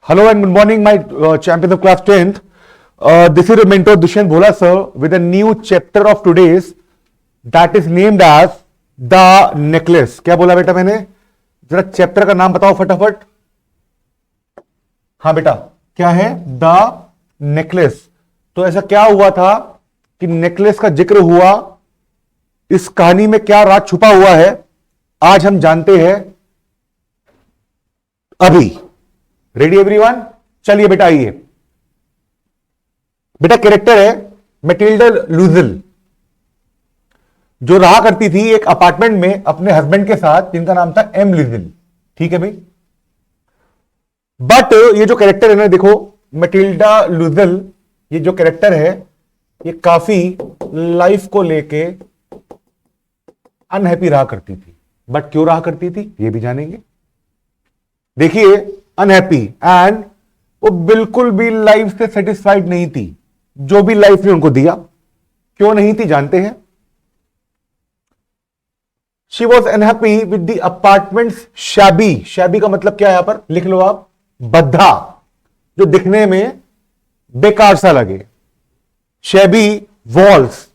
Hello and good morning, my champions of class 10th. This is your mentor Dushyant Bhola sir with a new chapter of today's that is named as The Necklace. क्या बोला बेटा मैंने? जरा chapter का नाम बताओ फटाफट. हाँ बेटा, क्या है? The necklace. तो ऐसा क्या हुआ था कि नेकलेस का जिक्र हुआ. इस कहानी में क्या राज छुपा हुआ है आज हम जानते हैं. अभी रेडी एवरीवन? चलिए बेटा आइए. बेटा कैरेक्टर है मैटिल्डा लूजल, जो रहा करती थी एक अपार्टमेंट में अपने हस्बैंड के साथ जिनका नाम था एम लूजल. ठीक है भाई. बट ये जो कैरेक्टर है ना, देखो मैटिल्डा लूजल, ये जो कैरेक्टर है ये काफी लाइफ को लेके अनहैप्पी रहा करती थी. बट क्यों रहा करती थी ये भी जानेंगे. देखिए अनहैप्पी एंड वो बिल्कुल भी लाइफ से सेटिस्फाइड नहीं थी. जो भी लाइफ ने उनको दिया, क्यों नहीं थी जानते हैं. She was unhappy with the apartments shabby. Shabby का मतलब क्या है यहां पर लिख लो आप, बद्धा, जो दिखने में बेकार सा लगे. शैबी वॉल्स,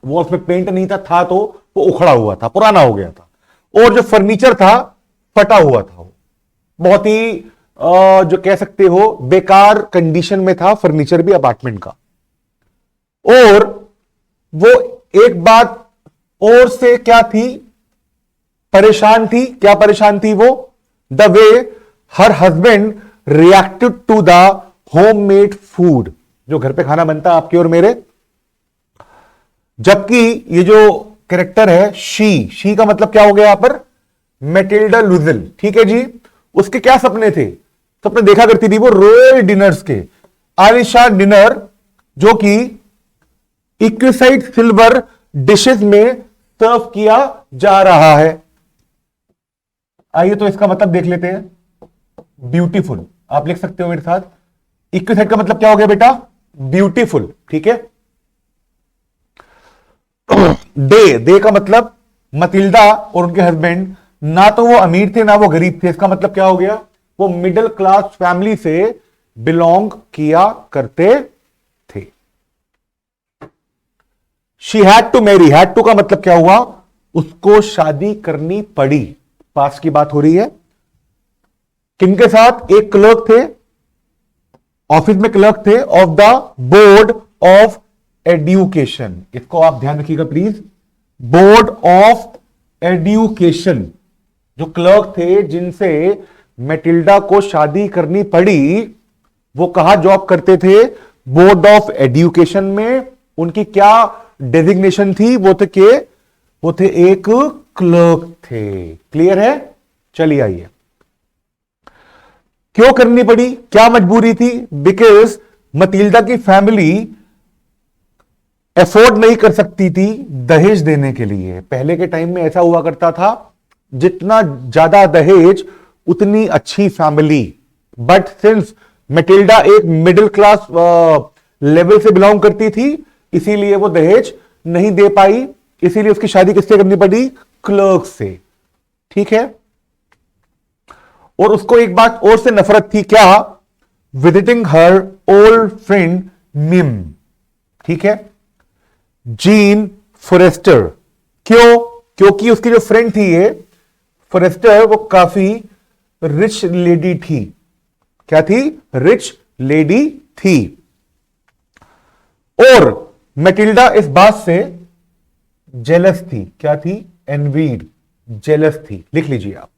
वॉल्स में पेंट नहीं था तो वो उखड़ा हुआ था, पुराना हो गया था. और जो फर्नीचर था फटा हुआ था, वो बहुत ही जो कह सकते हो बेकार कंडीशन में था फर्नीचर भी अपार्टमेंट का. और वो एक बात और से क्या थी, परेशान थी. क्या परेशान थी वो? The way her husband reacted to the homemade food, जो घर पे खाना बनता है आपके और मेरे. जबकि ये जो कैरेक्टर है शी का मतलब क्या हो गया यहां पर, मैटिल्डा लूजल. ठीक है जी. उसके क्या सपने थे? सपने देखा करती थी वो रॉयल डिनर्स के, आलिशान डिनर जो कि इक्विसाइड सिल्वर डिशेस में सर्व किया जा रहा है. आइए तो इसका मतलब देख लेते हैं. ब्यूटीफुल, आप लिख सकते हो मेरे साथ. इक्विसाइड का मतलब क्या हो गया बेटा? ब्यूटीफुल. ठीक है. दे का मतलब मतिल्डा और उनके हस्बैंड ना तो वो अमीर थे ना वो गरीब थे. इसका मतलब क्या हो गया? वो मिडिल क्लास फैमिली से बिलोंग किया करते थे. She had to marry. Had to का मतलब क्या हुआ? उसको शादी करनी पड़ी. पास की बात हो रही है. किनके साथ? एक क्लर्क थे, ऑफिस में क्लर्क थे of the board of education. इसको आप ध्यान रखिएगा प्लीज. बोर्ड ऑफ एजुकेशन, जो क्लर्क थे जिनसे मैटिल्डा को शादी करनी पड़ी, वो कहां जॉब करते थे? बोर्ड ऑफ एजुकेशन में. उनकी क्या डेजिग्नेशन थी? वो थे एक क्लर्क थे. क्लियर है? चलिए आइए. क्यों करनी पड़ी? क्या मजबूरी थी? बिकॉज मतिल्डा की फैमिली एफोर्ड नहीं कर सकती थी दहेज देने के लिए. पहले के टाइम में ऐसा हुआ करता था, जितना ज्यादा दहेज उतनी अच्छी फैमिली. बट सिंस मैटिल्डा एक मिडिल क्लास लेवल से बिलोंग करती थी, इसीलिए वो दहेज नहीं दे पाई. इसीलिए उसकी शादी किससे करनी पड़ी? क्लर्क से. ठीक है. और उसको एक बात और से नफरत थी. क्या? Visiting her old friend Mme. ठीक है. Jeanne Forestier. क्यों? क्योंकि उसकी जो फ्रेंड थी ये फॉरेस्टर, वो काफी रिच लेडी थी. क्या थी? रिच लेडी थी. और मैटिल्डा इस बात से जेलस थी. क्या थी? एनवीड, जेलस थी. लिख लीजिए आप.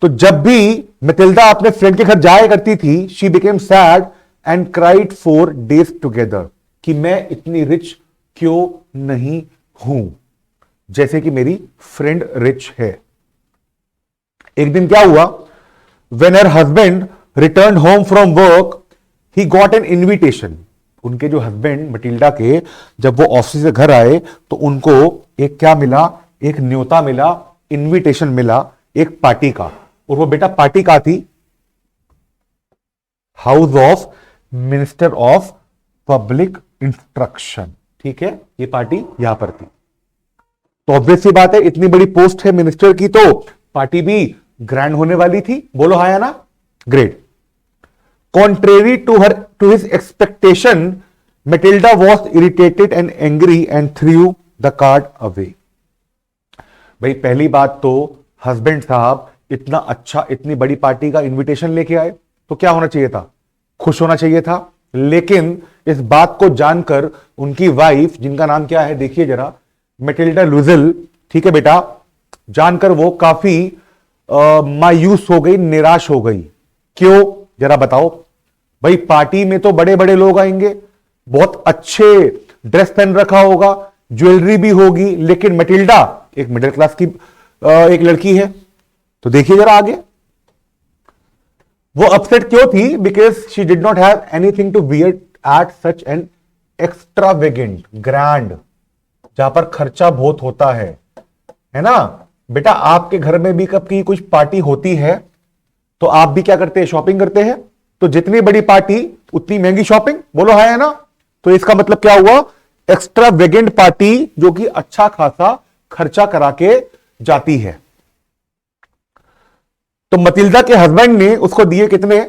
तो जब भी मैटिल्डा अपने फ्रेंड के घर जाया करती थी, she became sad and cried for days together, कि मैं इतनी रिच क्यों नहीं हूं जैसे कि मेरी फ्रेंड रिच है. एक दिन क्या हुआ? When her husband return home from work, he got an invitation. उनके जो हस्बैंड मैटिल्डा के जब वो ऑफिस से घर आए तो उनको एक क्या मिला? एक न्योता मिला, इनविटेशन मिला एक पार्टी का. और वो बेटा पार्टी का थी? House of minister of public instruction. ठीक है. ये पार्टी यहां पर थी. तो ऑब्वियस सी बात है, इतनी बड़ी पोस्ट है मिनिस्टर की, तो पार्टी भी ग्रैंड होने वाली थी, बोलो हाँ या ना? Great. Contrary to his expectation, Matilda was irritated and angry and threw the card away. भाई पहली बात तो हस्बैंड साहब इतना अच्छा, इतनी बड़ी पार्टी का इनविटेशन लेके आए तो क्या होना चाहिए था? खुश होना चाहिए था। लेकिन इस बात को जानकर उनकी वाइफ, जिनका नाम क्या है देखिए जरा, मेटिल्डा लुजल, ठीक है बेटा, जानकर वो काफी मायूस हो गई, निराश हो गई। क्यों जरा बताओ? भाई पार्टी में तो बड़े बड़े लोग आएंगे, बहुत अच्छे ड्रेस पहन रखा होगा, ज्वेलरी भी होगी, लेकिन मेटिल्डा एक मिडिल क्लास की एक लड़की है। तो देखिए जरा आगे वो अपसेट क्यों थी? Because she did not have anything to wear at such an extravagant grand, जहां पर खर्चा बहुत होता है ना बेटा? आपके घर में भी कब की कुछ पार्टी होती है तो आप भी क्या करते हैं? शॉपिंग करते हैं। तो जितनी बड़ी पार्टी उतनी महंगी शॉपिंग, बोलो है ना? तो इसका मतलब क्या हुआ? एक्स्ट्रावेगेंट पार्टी जो कि अच्छा खासा खर्चा करा के जाती है। तो मतिल्दा के हस्बैंड ने उसको दिए कितने?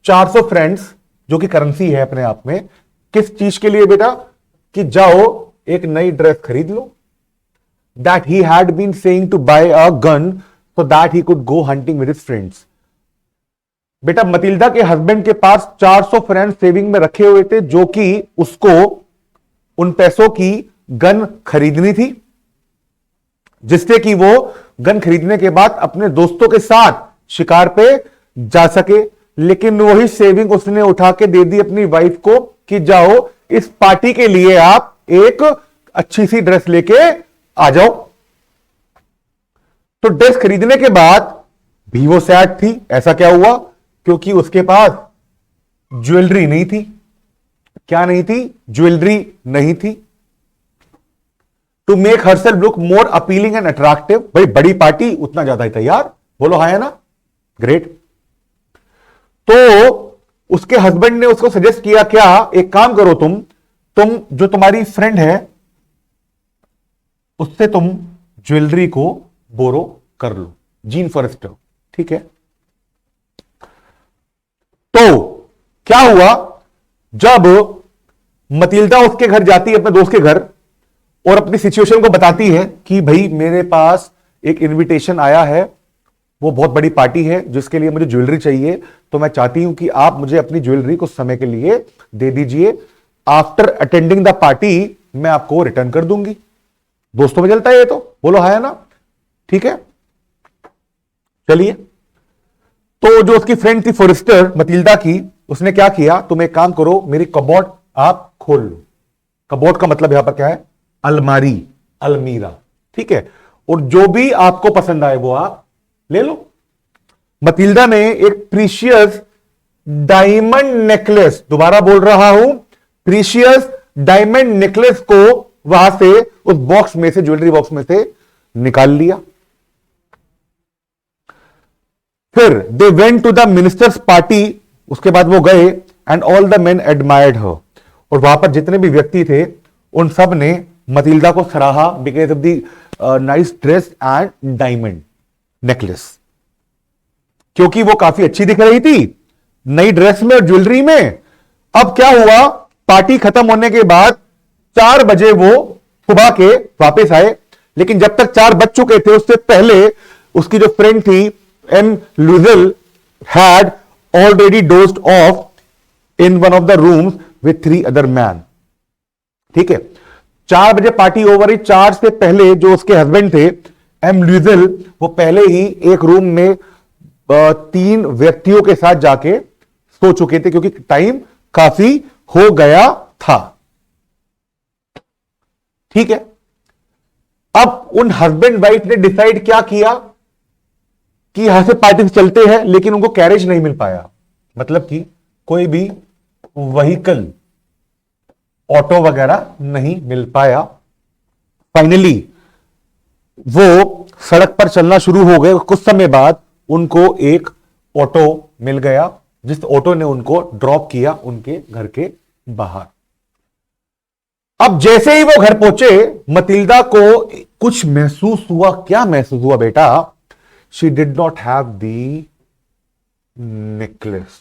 400 फ्रेंड्स, जो कि करेंसी है अपने आप में। किस चीज के लिए बेटा? कि जाओ एक नई ड्रेस खरीद लो। That he had been saying to buy a gun so that he could go hunting with his friends. बेटा मतिल्दा के हस्बैंड के पास 400 फ्रेंड्स सेविंग में रखे हुए थे, जो कि उसको उन पैसों की गन खरीदनी थी, जिससे कि वो गन खरीदने के बाद अपने दोस्तों के साथ शिकार पे जा सके। लेकिन वही सेविंग उसने उठा के दे दी अपनी वाइफ को कि जाओ इस पार्टी के लिए आप एक अच्छी सी ड्रेस लेके आ जाओ। तो ड्रेस खरीदने के बाद भी वो सैड थी। ऐसा क्या हुआ? क्योंकि उसके पास ज्वेलरी नहीं थी। क्या नहीं थी? ज्वेलरी नहीं थी। To make herself look more appealing and attractive. भाई बड़ी पार्टी, उतना ज्यादा ही तैयार, बोलो हाँ है ना? ग्रेट। तो उसके हस्बैंड ने उसको सजेस्ट किया, क्या एक काम करो, तुम जो तुम्हारी फ्रेंड है उससे तुम ज्वेलरी को बोरो कर लो, जीन फॉरेस्टर, ठीक है? तो क्या हुआ? जब मतिल्दा उसके घर जाती है, अपने दोस्त के घर, और अपनी सिचुएशन को बताती है कि भाई मेरे पास एक इनविटेशन आया है, वो बहुत बड़ी पार्टी है जिसके लिए मुझे ज्वेलरी चाहिए, तो मैं चाहती हूं कि आप मुझे अपनी ज्वेलरी कुछ समय के लिए दे दीजिए। आफ्टर अटेंडिंग द पार्टी मैं आपको रिटर्न कर दूंगी। दोस्तों में चलता है ये तो, बोलो है ना? ठीक है, चलिए। तो जो उसकी फ्रेंड थी फॉरेस्टर मतिल्दा की, उसने क्या किया? तुम एक काम करो, मेरी कबोर्ड आप खोल लो। कबोर्ड का मतलब यहां पर क्या है? अलमारी, अलमीरा, ठीक है? और जो भी आपको पसंद आए वो आप ले लो। मतिल्दा ने एक प्रीशियस डायमंड नेकलेस, दोबारा बोल रहा हूं, प्रीशियस डायमंड नेकलेस को वहां से, उस बॉक्स में से, ज्वेलरी बॉक्स में से निकाल लिया। फिर they went to the ministers party. उसके बाद वो गए, and all the men admired her. और वहां पर जितने भी व्यक्ति थे उन सब ने मतिल्दा को सराहा, because of the nice dress and diamond necklace, क्योंकि वो काफी अच्छी दिख रही थी नई ड्रेस में और ज्वेलरी में। अब क्या हुआ? पार्टी खत्म होने के बाद 4 बजे वो सुबह के वापस आए, लेकिन जब तक 4 बज चुके थे उससे पहले उसकी जो फ्रेंड थी M Loisel had already dozed off in one of the rooms with 3 other man. ठीक है, 4 बजे पार्टी ओवर हुई। 4 से पहले जो उसके हस्बैंड थे एम लुजल, वो पहले ही एक रूम में 3 व्यक्तियों के साथ जाके सो चुके थे, क्योंकि टाइम काफी हो गया था। ठीक है, अब उन हस्बैंड वाइफ ने डिसाइड क्या किया कि यहां से पार्टी से चलते हैं, लेकिन उनको कैरेज नहीं मिल पाया, मतलब कि कोई भी व्हीकल, ऑटो वगैरह नहीं मिल पाया। फाइनली वो सड़क पर चलना शुरू हो गए। कुछ समय बाद उनको एक ऑटो मिल गया, जिस ऑटो ने उनको ड्रॉप किया उनके घर के बाहर। अब जैसे ही वो घर पहुंचे, मतिल्दा को कुछ महसूस हुआ। क्या महसूस हुआ बेटा? She did not have the necklace.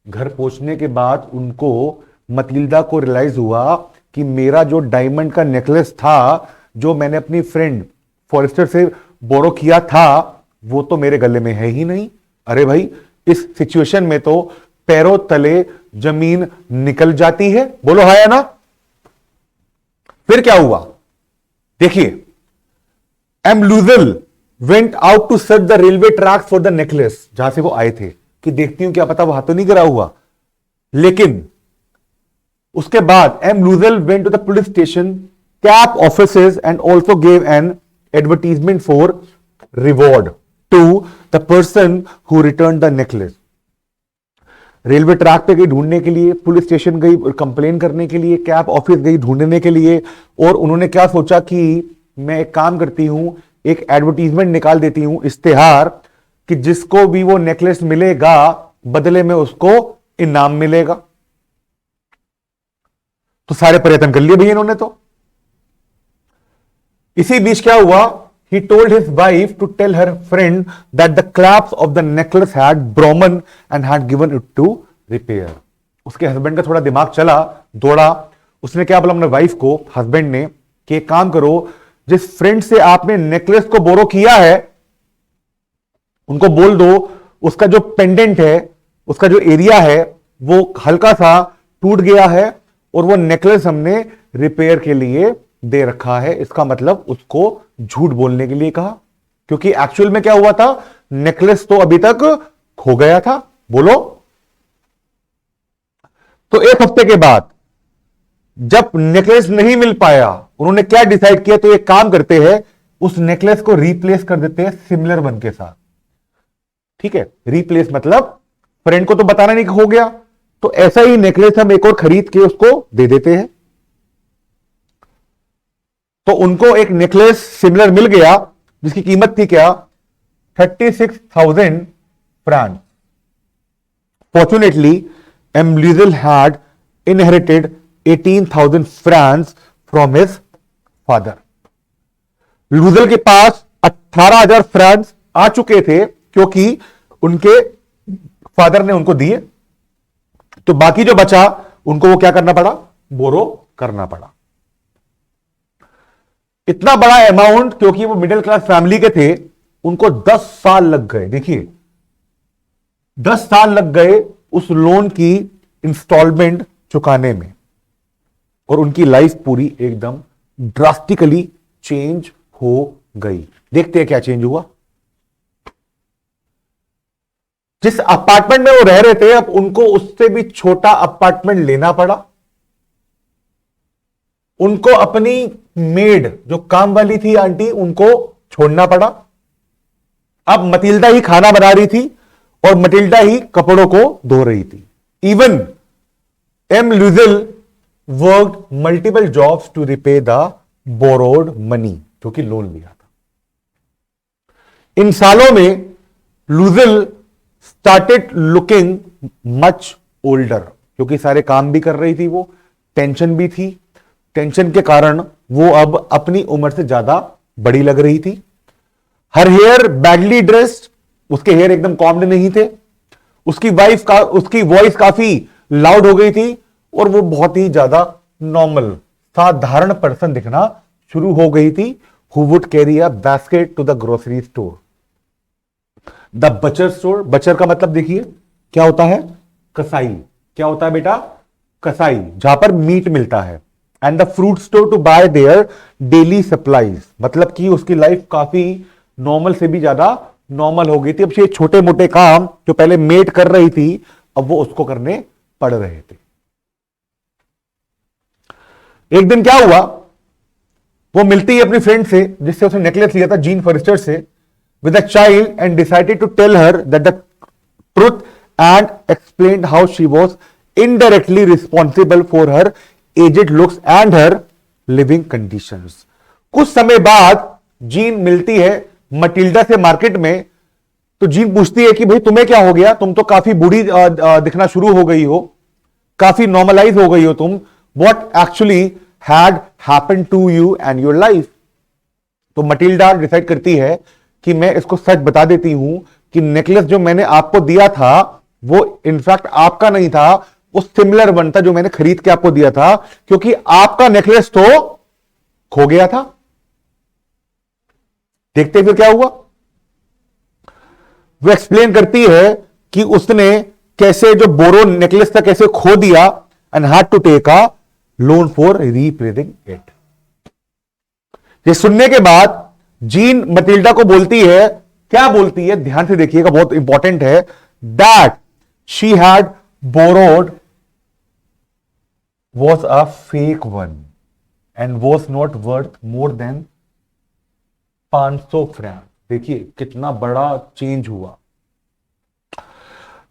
घर पहुंचने के बाद उनको, मटिल्डा को रियलाइज हुआ कि मेरा जो डायमंड का नेकलेस था, जो मैंने अपनी फ्रेंड फॉरेस्टर से बोरो किया था, वो तो मेरे गले में है ही नहीं। अरे भाई, इस सिचुएशन में तो पैरों तले जमीन निकल जाती है। बोलो हाँ या ना। फिर क्या हुआ देखिए, M Loisel went out to search the railway track for the necklace, जहां से वो आए थे, कि देखती हूं क्या पता वहां तो नहीं गिरा हुआ। लेकिन उसके बाद M Loisel went to the police station, cab offices and also gave an advertisement for reward to the person who return the necklace. Railway track पे गई ढूंढने के लिए, पुलिस स्टेशन गई कंप्लेन करने के लिए, कैप ऑफिस गई ढूंढने के लिए, और उन्होंने क्या सोचा कि मैं एक काम करती हूं, एक एडवर्टीजमेंट निकाल देती हूं, इश्तेहार, कि जिसको भी वो नेकलेस मिलेगा बदले में उसको इनाम मिलेगा। तो सारे प्रयत्न कर लिए भैया इन्होंने तो। इसी बीच क्या हुआ, he told his wife to tell her friend that the clasp of the necklace had broken and had given it to repair। उसके हस्बैंड का थोड़ा दिमाग चला, दौड़ा। उसने क्या बोला अपने वाइफ को, हस्बैंड ने, कि एक काम करो, जिस फ्रेंड से आपने नेकलेस को बोरो किया है, उनको बोल दो उसका जो पेंडेंट है, उसका जो एरिया है, वो हल्का सा टूट गया है और वो नेकलेस हमने रिपेयर के लिए दे रखा है। इसका मतलब उसको झूठ बोलने के लिए कहा, क्योंकि एक्चुअल में क्या हुआ था, नेकलेस तो अभी तक खो गया था। बोलो। तो एक हफ्ते के बाद जब नेकलेस नहीं मिल पाया, उन्होंने क्या डिसाइड किया, तो एक काम करते हैं, उस नेकलेस को रिप्लेस कर देते हैं सिमिलर वन के साथ। ठीक है, रिप्लेस मतलब फ्रेंड को तो बताना नहीं कि हो गया, तो ऐसा ही नेकलेस हम एक और खरीद के उसको दे देते हैं। तो उनको एक नेकलेस सिमिलर मिल गया, जिसकी कीमत थी क्या, 36,000 francs. Fortunately M Loisel had inherited 18,000 francs from his father. Loisel के पास 18,000 फ्रांस आ चुके थे, क्योंकि उनके फादर ने उनको दिए। तो बाकी जो बचा उनको वो क्या करना पड़ा, बोरो करना पड़ा। इतना बड़ा अमाउंट, क्योंकि वो मिडिल क्लास फैमिली के थे, उनको 10 साल लग गए। देखिए 10 साल लग गए उस लोन की इंस्टॉलमेंट चुकाने में, और उनकी लाइफ पूरी एकदम ड्रास्टिकली चेंज हो गई। देखते हैं क्या चेंज हुआ। जिस अपार्टमेंट में वो रह रहे थे, अब उनको उससे भी छोटा अपार्टमेंट लेना पड़ा। उनको अपनी मेड, जो काम वाली थी आंटी, उनको छोड़ना पड़ा। अब मटिल्डा ही खाना बना रही थी और मटिल्डा ही कपड़ों को धो रही थी। Even M Loisel worked multiple jobs to repay the borrowed money, जो कि लोन लिया था। इन सालों में Loisel started looking much older, क्योंकि सारे काम भी कर रही थी वो, टेंशन भी थी। टेंशन के कारण वो अब अपनी उम्र से ज्यादा बड़ी लग रही थी। हर हेयर बैडली ड्रेस्ड, उसके हेयर एकदम कॉम्ड नहीं थे। उसकी वॉइस काफी लाउड हो गई थी, और वो बहुत ही ज्यादा नॉर्मल, साधारण पर्सन दिखना शुरू हो गई थी। Who would carry a basket to the grocery store, the butcher store. Butcher का मतलब देखिए क्या होता है, कसाई। क्या होता है बेटा, कसाई, जहां पर मीट मिलता है। And the fruit store to buy their daily supplies, मतलब कि उसकी लाइफ काफी नॉर्मल से भी ज्यादा नॉर्मल हो गई थी। अब ये छोटे मोटे काम जो पहले मेट कर रही थी, अब वो उसको करने पड़ रहे थे। एक दिन क्या हुआ, वो मिलती है अपनी फ्रेंड से जिससे उसने नेकलेस लिया था, जीन फॉरेस्टर से, with a child, and decided to tell her that the truth and explained how she was indirectly responsible for her aged looks and her living conditions। कुछ समय बाद जीन मिलती है मटिल्डा से market में, तो gene पूछती है कि भाई तुम्हें क्या हो गया, तुम तो काफी बूढ़ी दिखना शुरू हो गई हो, काफी नॉर्मलाइज हो गई हो तुम। What actually had happened to you and your life? तो मटिल्डा डिसाइड करती है कि मैं इसको सच बता देती हूं कि नेकलेस जो मैंने आपको दिया था वो इनफैक्ट आपका नहीं था, वो सिमिलर वन था जो मैंने खरीद के आपको दिया था, क्योंकि आपका नेकलेस तो खो गया था। देखते फिर क्या हुआ। वो एक्सप्लेन करती है कि उसने कैसे जो बोरो नेकलेस था कैसे खो दिया and had to take a loan for replacing it. ये सुनने के बाद जीन मटिल्डा को बोलती है, क्या बोलती है ध्यान से देखिएगा, बहुत इंपॉर्टेंट है, that she had borrowed was a fake one and was not worth more than 500 Frank. देखिए कितना बड़ा चेंज हुआ।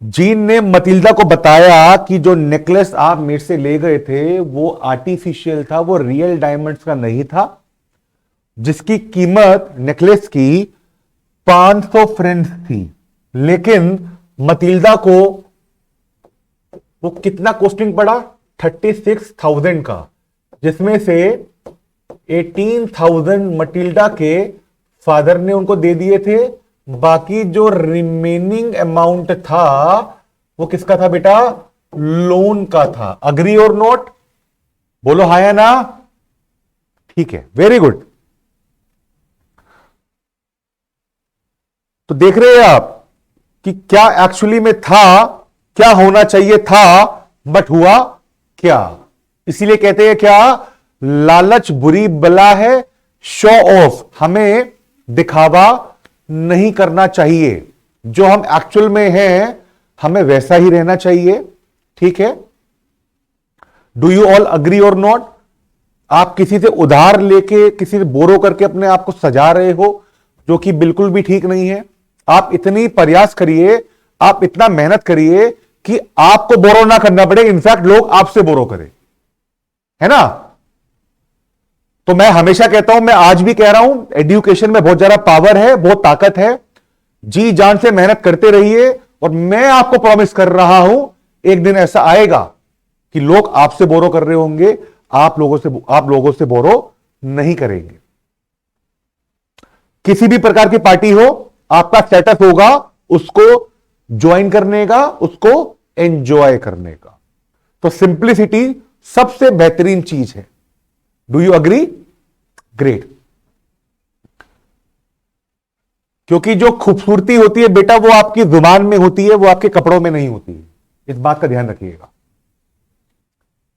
जीन ने मटिल्डा को बताया कि जो नेकलेस आप मेरे से ले गए थे वो आर्टिफिशियल था, वो रियल डायमंड्स का नहीं था, जिसकी कीमत नेकलेस की 500 फ्रेंड्स थी। लेकिन मटिल्डा को वो कितना कॉस्टिंग पड़ा, 36,000 का, जिसमें से 18,000 मटिल्डा के फादर ने उनको दे दिए थे। बाकी जो रिमेनिंग अमाउंट था वो किसका था बेटा, लोन का था। अग्री और नोट, बोलो हाँ या ना। ठीक है, वेरी गुड। तो देख रहे हैं आप कि क्या एक्चुअली में था, क्या होना चाहिए था, बट हुआ क्या। इसीलिए कहते हैं क्या, लालच बुरी बला है, शो ऑफ, हमें दिखावा नहीं करना चाहिए, जो हम एक्चुअल में हैं हमें वैसा ही रहना चाहिए। ठीक है, डू यू ऑल अग्री और नॉट। आप किसी से उधार लेके, किसी से बोरो करके अपने आप को सजा रहे हो, जो कि बिल्कुल भी ठीक नहीं है। आप इतनी प्रयास करिए, आप इतना मेहनत करिए कि आपको बोरो ना करना पड़े, इनफैक्ट लोग आपसे बोरो करें, है ना। तो मैं हमेशा कहता हूं, मैं आज भी कह रहा हूं, एजुकेशन में बहुत ज्यादा पावर है, बहुत ताकत है। जी जान से मेहनत करते रहिए, और मैं आपको प्रॉमिस कर रहा हूं एक दिन ऐसा आएगा कि लोग आपसे बोरो कर रहे होंगे, आप लोगों से बोरो नहीं करेंगे। किसी भी प्रकार की पार्टी हो, आपका स्टेटस होगा उसको ज्वाइन करने का, उसको एंजॉय करने का। तो सिंप्लिसिटी सबसे बेहतरीन चीज है। Do you agree? ग्रेट। क्योंकि जो खूबसूरती होती है बेटा वो आपकी जुबान में होती है, वो आपके कपड़ों में नहीं होती है। इस बात का ध्यान रखिएगा।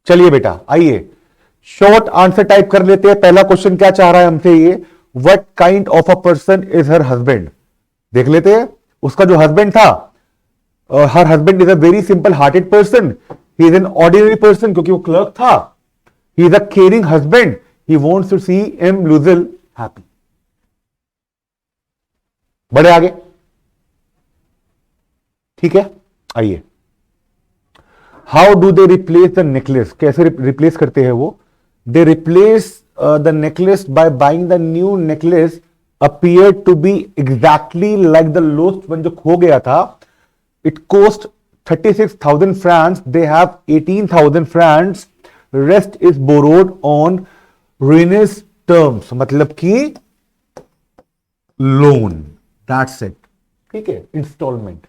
चलिए बेटा आइए शॉर्ट आंसर टाइप कर लेते हैं। पहला क्वेश्चन क्या चाह रहा है हमसे, ये what kind of a person is her husband. देख लेते हैं। उसका जो हस्बैंड था, her husband is a very simple hearted person, he is an ordinary person, क्योंकि वो क्लर्क था। He is a caring husband, he wants to see M Loisel happy. बड़े आगे, ठीक है। आइए, how do they replace the necklace, कैसे replace करते हैं वो। They replace the necklace by buying the new necklace appeared to be exactly like the lost one जो खो गया था। It cost 36,000 francs. They have 18,000 francs. Rest is borrowed on ruinous terms. मतलब कि लोन। That's it. ठीक है, instalment.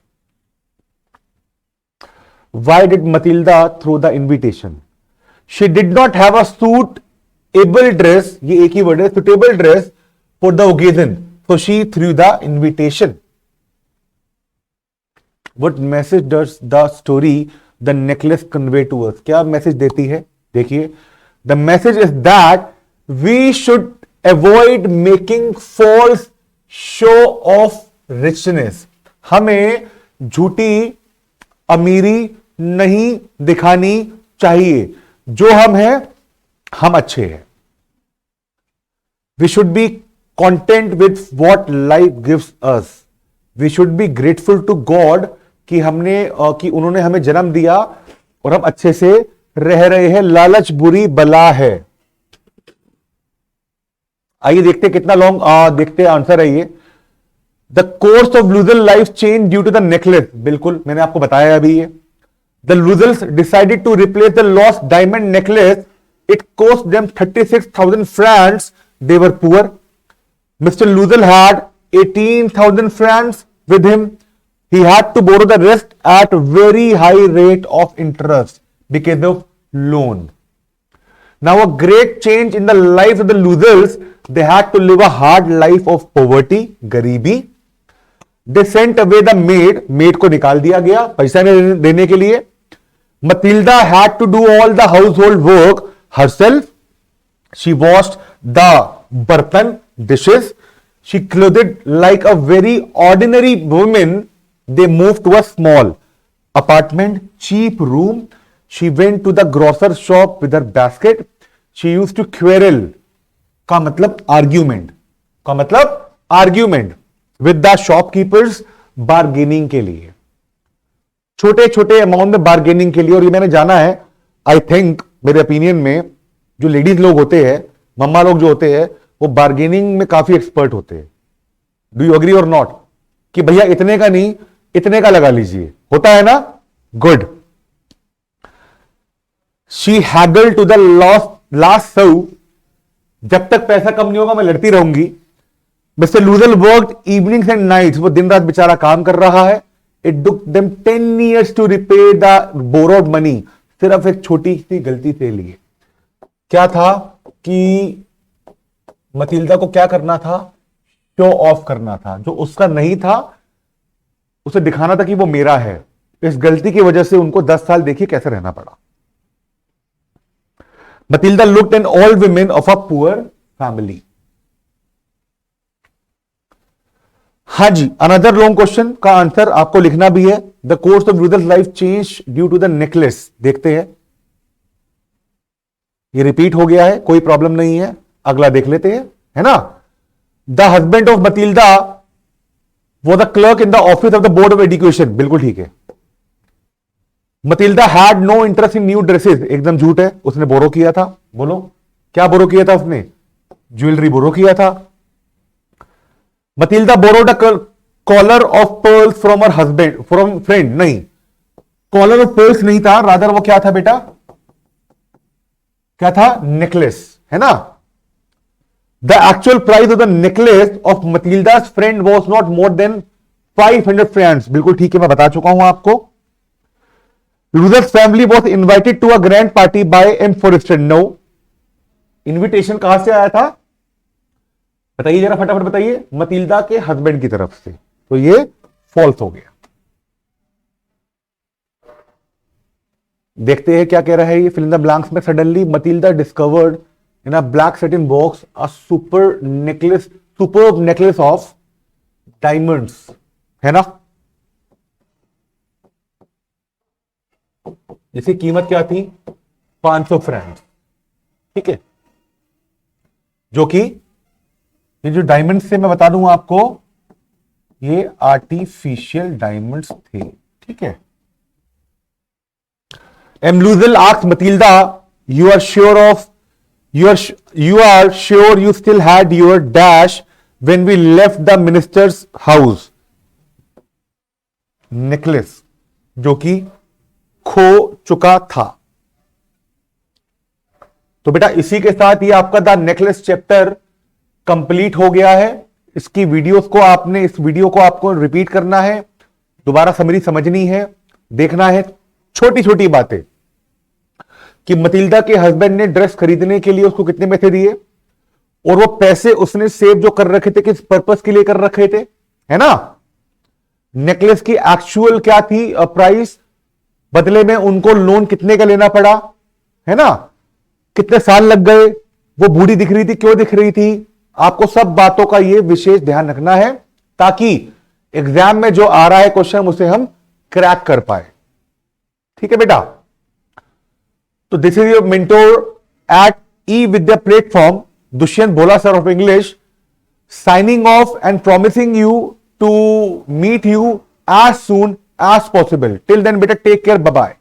Why did Matilda throw the invitation? She did not have a suitable dress. ये एक ही वर्ड है, suitable dress for the occasion, so she threw the invitation. What message does the story the necklace convey to us? क्या message देती है, देखिए। The message is that we should avoid making false show of richness. हमें झूठी अमीरी नहीं दिखानी चाहिए। जो हम हैं, हम अच्छे हैं। We should be content with what life gives us. We should be grateful to God कि उन्होंने हमें जन्म दिया और हम अच्छे से रह रहे हैं। लालच बुरी बला है। आइए देखते कितना लॉन्ग देखते आंसर है ये। The course of Loisel life change due to the necklace. बिल्कुल, मैंने आपको बताया अभी ये। The Loisels decided to replace the lost diamond necklace. It cost them 36,000 francs. They were poor. Mr. Luzal had 18,000 francs with him. He had to borrow the rest at very high rate of interest because of loan. Now a great change in the lives of the losers. They had to live a hard life of poverty, गरीबी. They sent away the maid. Maid को निकाल दिया गया पैसा नहीं देने के लिए. Matilda had to do all the household work herself. She washed the bartan, dishes. She clothed like a very ordinary woman. They moved to a small apartment, cheap room. She went to the grocer shop with her basket. She used to quarrel, का मतलब argument, का मतलब argument with the shopkeepers, bargaining के लिए, छोटे छोटे amount में bargaining के लिए. और ये मैंने जाना है, आई थिंक मेरे ओपिनियन में जो लेडीज लोग होते हैं, मम्मा लोग जो होते हैं, वो बार्गेनिंग में काफी एक्सपर्ट होते हैं. डू यू अग्री और नॉट? कि भैया इतने का नहीं, इतने का लगा लीजिए, होता है ना. Good. She haggle to the last sou. जब तक पैसा कम नहीं होगा मैं लड़ती रहूंगी. Mister Loisel worked evenings and nights. वो दिन रात बेचारा काम कर रहा है. It took them 10 years to repay the borrowed money. सिर्फ एक छोटी सी गलती से लिए. क्या था कि मतिल्दा को क्या करना था? शो ऑफ करना था. जो उसका नहीं था उसे दिखाना था कि वो मेरा है. इस गलती की वजह से उनको 10 साल देखिए कैसे रहना पड़ा. Matilda looked at all women of a poor family. हाँ जी, अनदर लॉन्ग क्वेश्चन का आंसर आपको लिखना भी है. The course of Loisel's life change due to the necklace. देखते हैं, ये रिपीट हो गया है, कोई प्रॉब्लम नहीं है. अगला देख लेते हैं, है ना. द हस्बैंड ऑफ मतिल्दा वो the clerk in the office of the board of education. बिल्कुल ठीक है. Matilda had no interest in new dresses. एकदम झूठ है, उसने बोरो किया था. बोलो क्या बोरो किया था उसने? ज्वेलरी बोरो किया था. Matilda borrowed a collar of pearls from her husband, from friend. नहीं, कॉलर ऑफ पर्ल्स नहीं था, रादर वो क्या था बेटा? क्या था? नेकलेस, है ना. The actual price of the necklace of Matilda's friend was not more than 500 francs. बिल्कुल ठीक है, मैं बता चुका हूं आपको. Loisel's family was invited to a grand party by M Forestier. No. Invitation कहां से आया था? बताइए जरा, फटाफट बताइए. मतिल्दा के हस्बैंड की तरफ से. तो ये फॉल्स हो गया. देखते हैं क्या कह रहा है ये फिल इन द ब्लैंक्स में. Suddenly Matilda discovered in a black satin box a super necklace of diamonds. है ना. जिसकी कीमत क्या थी? 500 francs. ठीक है. जो कि ये जो डायमंड्स थे, मैं बता दूं आपको, ये आर्टिफिशियल डायमंड्स थे. ठीक है. M Loisel asked Matilda, you are sure you still had your dash when we left the minister's house. Necklace जो कि खो चुका था. तो बेटा इसी के साथ ये आपका द नेकलेस चैप्टर कंप्लीट हो गया है. इसकी वीडियोस को आपने, इस वीडियो को आपको रिपीट करना है, दोबारा समरी समझनी है, देखना है छोटी छोटी बातें कि मतिल्दा के हस्बैंड ने ड्रेस खरीदने के लिए उसको कितने पैसे दिए, और वो पैसे उसने सेव जो कर रखे थे किस पर्पस के लिए कर रखे थे, है ना. नेकलेस की एक्चुअल क्या थी प्राइस, बदले में उनको लोन कितने का लेना पड़ा, है ना. कितने साल लग गए, वो बूढ़ी दिख रही थी, क्यों दिख रही थी. आपको सब बातों का ये विशेष ध्यान रखना है ताकि एग्जाम में जो आ रहा है क्वेश्चन उसे हम क्रैक कर पाए. ठीक है बेटा. तो this is your mentor at E Vidya platform, Dushyant Bhola sir of English, signing off and promising you to meet you as soon as possible. Till then, better take care. Bye bye.